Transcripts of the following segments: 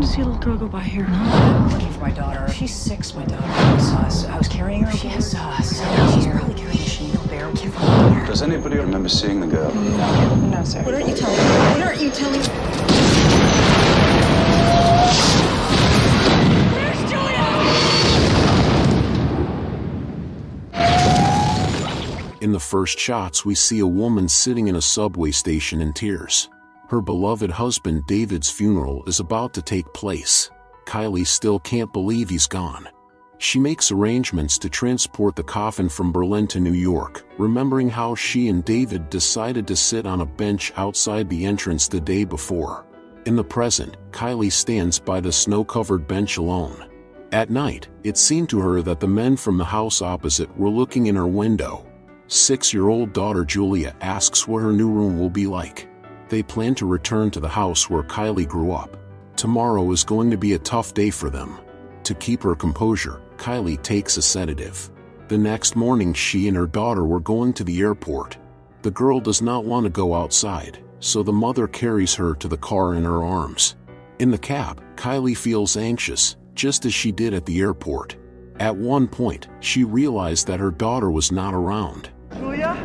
to see a little girl go by here. No, I'm looking for my daughter. She's 6, my daughter. I was carrying her. She has she's probably carrying a chenille bear. We can't find her. Does anybody remember seeing the girl? No, sir. What aren't you telling me? What aren't you telling me? Where's Julia? In the first shots, we see a woman sitting in a subway station in tears. Her beloved husband David's funeral is about to take place. Kylie still can't believe he's gone. She makes arrangements to transport the coffin from Berlin to New York, remembering how she and David decided to sit on a bench outside the entrance the day before. In the present, Kylie stands by the snow-covered bench alone. At night, it seemed to her that the men from the house opposite were looking in her window. 6-year-old daughter Julia asks what her new room will be like. They plan to return to the house where Kylie grew up. Tomorrow is going to be a tough day for them. To keep her composure, Kylie takes a sedative. The next morning she and her daughter were going to the airport. The girl does not want to go outside, so the mother carries her to the car in her arms. In the cab, Kylie feels anxious, just as she did at the airport. At one point, she realized that her daughter was not around. Julia?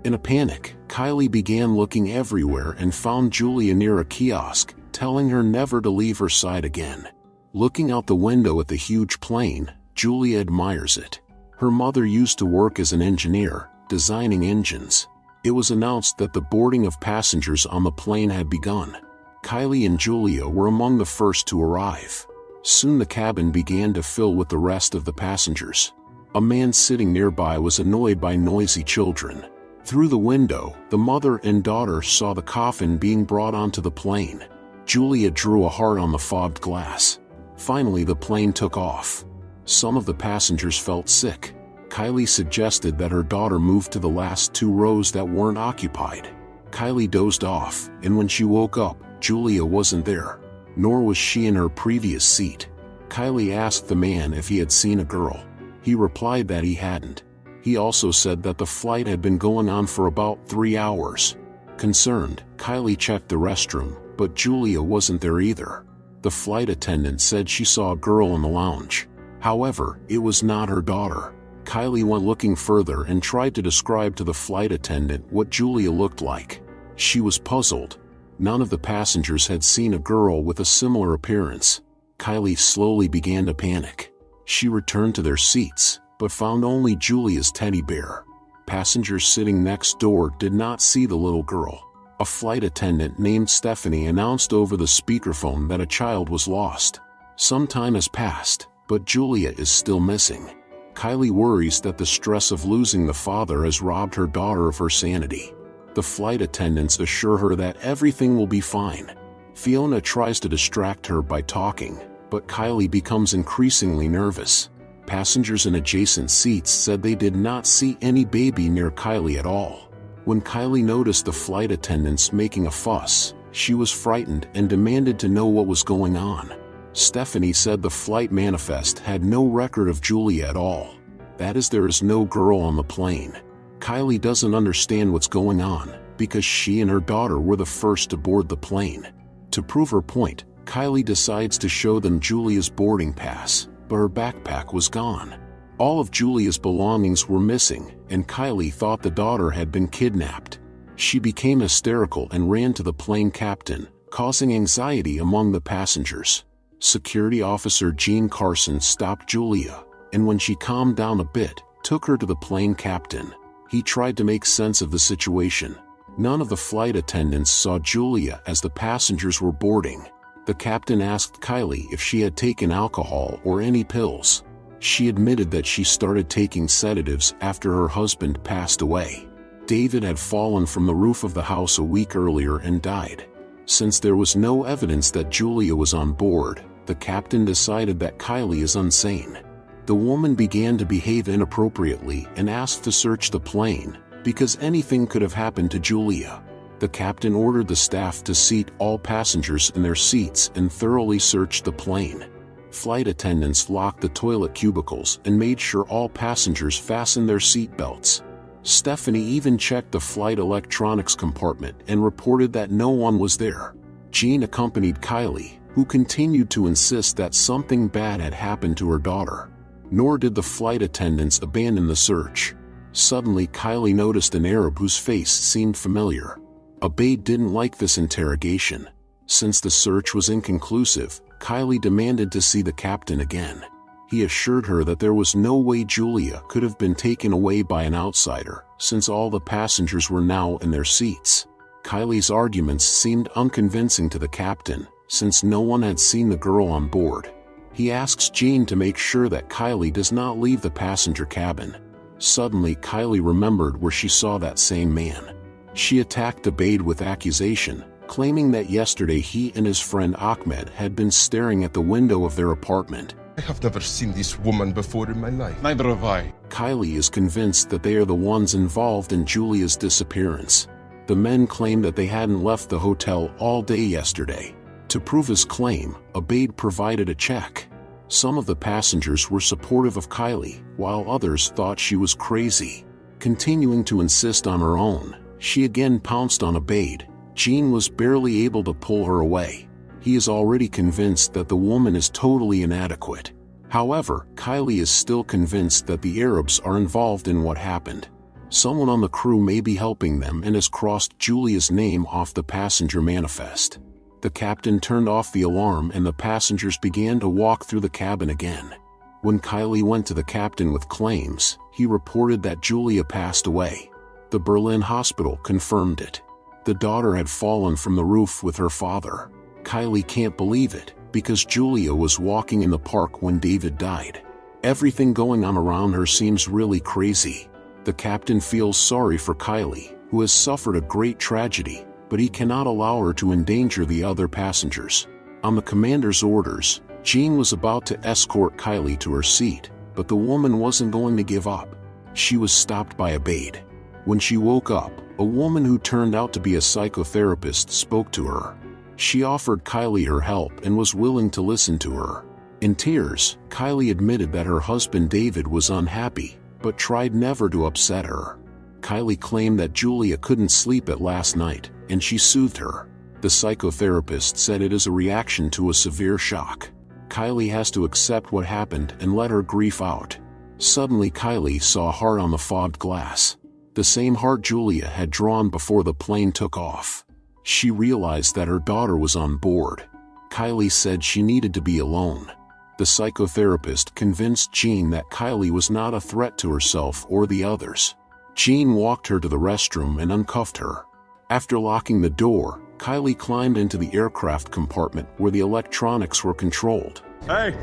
In a panic, Kylie began looking everywhere and found Julia near a kiosk, telling her never to leave her side again. Looking out the window at the huge plane, Julia admires it. Her mother used to work as an engineer, designing engines. It was announced that the boarding of passengers on the plane had begun. Kylie and Julia were among the first to arrive. Soon the cabin began to fill with the rest of the passengers. A man sitting nearby was annoyed by noisy children. Through the window, the mother and daughter saw the coffin being brought onto the plane. Julia drew a heart on the fogged glass. Finally, the plane took off. Some of the passengers felt sick. Kylie suggested that her daughter move to the last 2 rows that weren't occupied. Kylie dozed off, and when she woke up, Julia wasn't there, nor was she in her previous seat. Kylie asked the man if he had seen a girl. He replied that he hadn't. He also said that the flight had been going on for about 3 hours. Concerned, Kylie checked the restroom, but Julia wasn't there either. The flight attendant said she saw a girl in the lounge. However, it was not her daughter. Kylie went looking further and tried to describe to the flight attendant what Julia looked like. She was puzzled. None of the passengers had seen a girl with a similar appearance. Kylie slowly began to panic. She returned to their seats, but found only Julia's teddy bear. Passengers sitting next door did not see the little girl. A flight attendant named Stephanie announced over the speakerphone that a child was lost. Some time has passed, but Julia is still missing. Kylie worries that the stress of losing the father has robbed her daughter of her sanity. The flight attendants assure her that everything will be fine. Fiona tries to distract her by talking, but Kylie becomes increasingly nervous. Passengers in adjacent seats said they did not see any baby near Kylie at all. When Kylie noticed the flight attendants making a fuss, she was frightened and demanded to know what was going on. Stephanie said the flight manifest had no record of Julia at all. That is, there is no girl on the plane. Kylie doesn't understand what's going on, because she and her daughter were the first to board the plane. To prove her point, Kylie decides to show them Julia's boarding pass, but her backpack was gone. All of Julia's belongings were missing, and Kylie thought the daughter had been kidnapped. She became hysterical and ran to the plane captain, causing anxiety among the passengers. Security officer Gene Carson stopped Julia, and when she calmed down a bit, took her to the plane captain. He tried to make sense of the situation. None of the flight attendants saw Julia as the passengers were boarding. The captain asked Kylie if she had taken alcohol or any pills. She admitted that she started taking sedatives after her husband passed away. David had fallen from the roof of the house a week earlier and died. Since there was no evidence that Julia was on board, the captain decided that Kylie is insane. The woman began to behave inappropriately and asked to search the plane, because anything could have happened to Julia. The captain ordered the staff to seat all passengers in their seats and thoroughly search the plane. Flight attendants locked the toilet cubicles and made sure all passengers fastened their seat belts. Stephanie even checked the flight electronics compartment and reported that no one was there. Gene accompanied Kylie, who continued to insist that something bad had happened to her daughter. Nor did the flight attendants abandon the search. Suddenly, Kylie noticed an Arab whose face seemed familiar. Abaid didn't like this interrogation. Since the search was inconclusive, Kylie demanded to see the captain again. He assured her that there was no way Julia could have been taken away by an outsider, since all the passengers were now in their seats. Kylie's arguments seemed unconvincing to the captain, since no one had seen the girl on board. He asks Jean to make sure that Kylie does not leave the passenger cabin. Suddenly, Kylie remembered where she saw that same man. She attacked Abaid with accusation, claiming that yesterday he and his friend Ahmed had been staring at the window of their apartment. I have never seen this woman before in my life. Neither have I. Kylie is convinced that they are the ones involved in Julia's disappearance. The men claim that they hadn't left the hotel all day yesterday. To prove his claim, Abaid provided a check. Some of the passengers were supportive of Kylie, while others thought she was crazy. Continuing to insist on her own, she again pounced on Abaid. Jean was barely able to pull her away. He is already convinced that the woman is totally inadequate. However, Kylie is still convinced that the Arabs are involved in what happened. Someone on the crew may be helping them and has crossed Julia's name off the passenger manifest. The captain turned off the alarm and the passengers began to walk through the cabin again. When Kylie went to the captain with claims, he reported that Julia passed away. The Berlin hospital confirmed it. The daughter had fallen from the roof with her father. Kylie can't believe it, because Julia was walking in the park when David died. Everything going on around her seems really crazy. The captain feels sorry for Kylie, who has suffered a great tragedy, but he cannot allow her to endanger the other passengers. On the commander's orders, Jean was about to escort Kylie to her seat, but the woman wasn't going to give up. She was stopped by Abaid. When she woke up, a woman who turned out to be a psychotherapist spoke to her. She offered Kylie her help and was willing to listen to her. In tears, Kylie admitted that her husband David was unhappy, but tried never to upset her. Kylie claimed that Julia couldn't sleep at last night, and she soothed her. The psychotherapist said it is a reaction to a severe shock. Kylie has to accept what happened and let her grief out. Suddenly Kylie saw a heart on the fogged glass. The same heart Julia had drawn before the plane took off. She realized that her daughter was on board. Kylie said she needed to be alone. The psychotherapist convinced Jean that Kylie was not a threat to herself or the others. Jean walked her to the restroom and uncuffed her. After locking the door, Kylie climbed into the aircraft compartment where the electronics were controlled. Hey!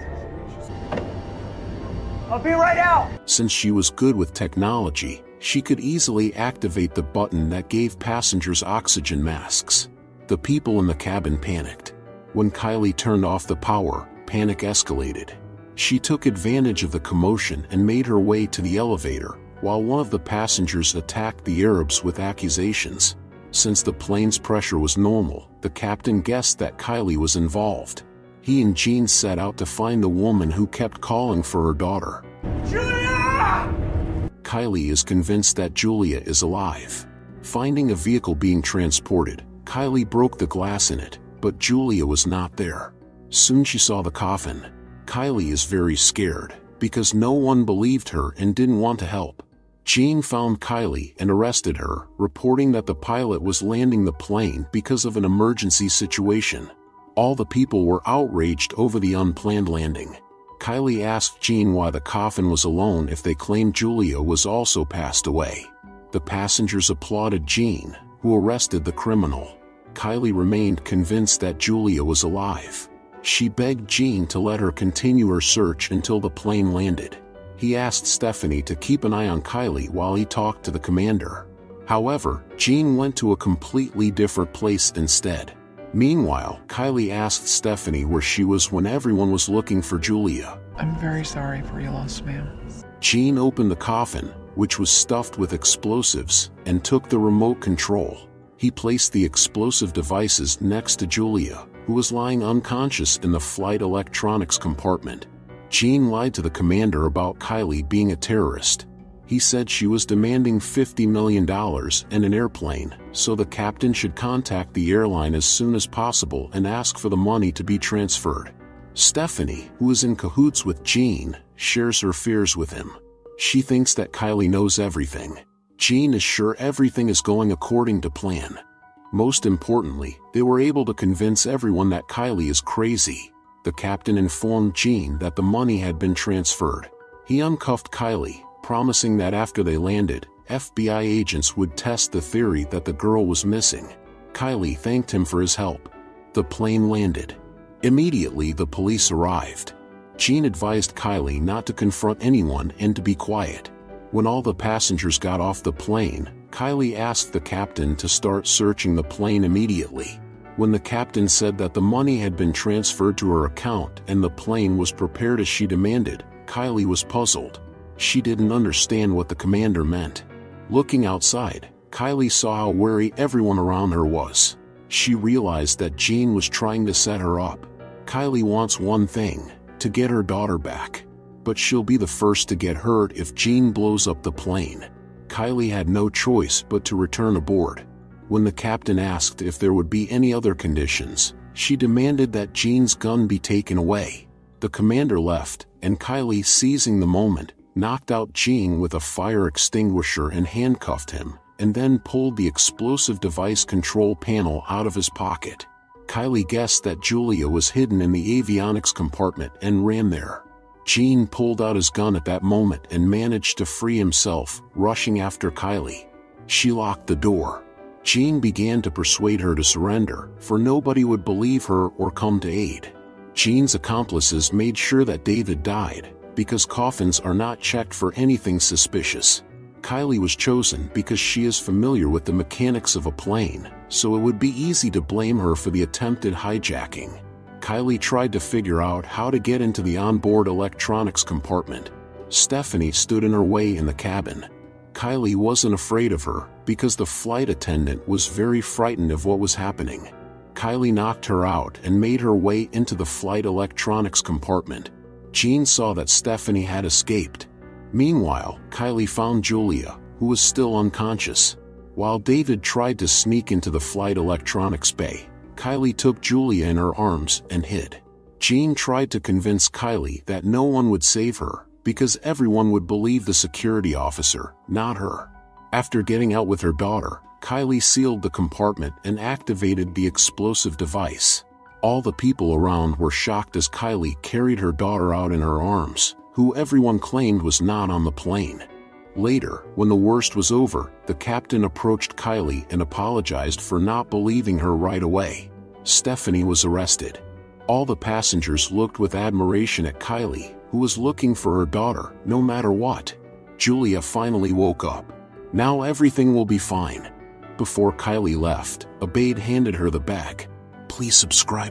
I'll be right out! Since she was good with technology, she could easily activate the button that gave passengers oxygen masks. The people in the cabin panicked. When Kylie turned off the power, panic escalated. She took advantage of the commotion and made her way to the elevator, while one of the passengers attacked the Arabs with accusations. Since the plane's pressure was normal, the captain guessed that Kylie was involved. He and Jean set out to find the woman who kept calling for her daughter. Julia! Kylie is convinced that Julia is alive. Finding a vehicle being transported, Kylie broke the glass in it, but Julia was not there. Soon she saw the coffin. Kylie is very scared, because no one believed her and didn't want to help. Jean found Kylie and arrested her, reporting that the pilot was landing the plane because of an emergency situation. All the people were outraged over the unplanned landing. Kylie asked Jean why the coffin was alone if they claimed Julia was also passed away. The passengers applauded Jean, who arrested the criminal. Kylie remained convinced that Julia was alive. She begged Jean to let her continue her search until the plane landed. He asked Stephanie to keep an eye on Kylie while he talked to the commander. However, Jean went to a completely different place instead. Meanwhile, Kylie asked Stephanie where she was when everyone was looking for Julia. I'm very sorry for your loss, ma'am. Jean opened the coffin, which was stuffed with explosives, and took the remote control. He placed the explosive devices next to Julia, who was lying unconscious in the flight electronics compartment. Jean lied to the commander about Kylie being a terrorist. He said she was demanding $50 million and an airplane, so the captain should contact the airline as soon as possible and ask for the money to be transferred. Stephanie, who is in cahoots with Jean, shares her fears with him. She thinks that Kylie knows everything. Jean is sure everything is going according to plan. Most importantly, they were able to convince everyone that Kylie is crazy. The captain informed Jean that the money had been transferred. He uncuffed Kylie, promising that after they landed, FBI agents would test the theory that the girl was missing. Kylie thanked him for his help. The plane landed. Immediately the police arrived. Jean advised Kylie not to confront anyone and to be quiet. When all the passengers got off the plane, Kylie asked the captain to start searching the plane immediately. When the captain said that the money had been transferred to her account and the plane was prepared as she demanded, Kylie was puzzled. She didn't understand what the commander meant. Looking outside, Kylie saw how wary everyone around her was. She realized that Jean was trying to set her up. Kylie wants one thing: to get her daughter back. But she'll be the first to get hurt if Jean blows up the plane. Kylie had no choice but to return aboard. When the captain asked if there would be any other conditions, she demanded that Jean's gun be taken away. The commander left, and Kylie, seizing the moment, knocked out Jean with a fire extinguisher and handcuffed him, and then pulled the explosive device control panel out of his pocket. Kylie guessed that Julia was hidden in the avionics compartment and ran there. Jean pulled out his gun at that moment and managed to free himself, rushing after Kylie. She locked the door. Jean began to persuade her to surrender, for nobody would believe her or come to aid. Jean's accomplices made sure that David died, because coffins are not checked for anything suspicious. Kylie was chosen because she is familiar with the mechanics of a plane, so it would be easy to blame her for the attempted hijacking. Kylie tried to figure out how to get into the onboard electronics compartment. Stephanie stood in her way in the cabin. Kylie wasn't afraid of her, because the flight attendant was very frightened of what was happening. Kylie knocked her out and made her way into the flight electronics compartment. Jean saw that Stephanie had escaped. Meanwhile, Kylie found Julia, who was still unconscious. While David tried to sneak into the flight electronics bay, Kylie took Julia in her arms and hid. Jean tried to convince Kylie that no one would save her, because everyone would believe the security officer, not her. After getting out with her daughter, Kylie sealed the compartment and activated the explosive device. All the people around were shocked as Kylie carried her daughter out in her arms, who everyone claimed was not on the plane. Later, when the worst was over, the captain approached Kylie and apologized for not believing her right away. Stephanie was arrested. All the passengers looked with admiration at Kylie, who was looking for her daughter, no matter what. Julia finally woke up. Now everything will be fine. Before Kylie left, Abaid handed her the bag. Please subscribe.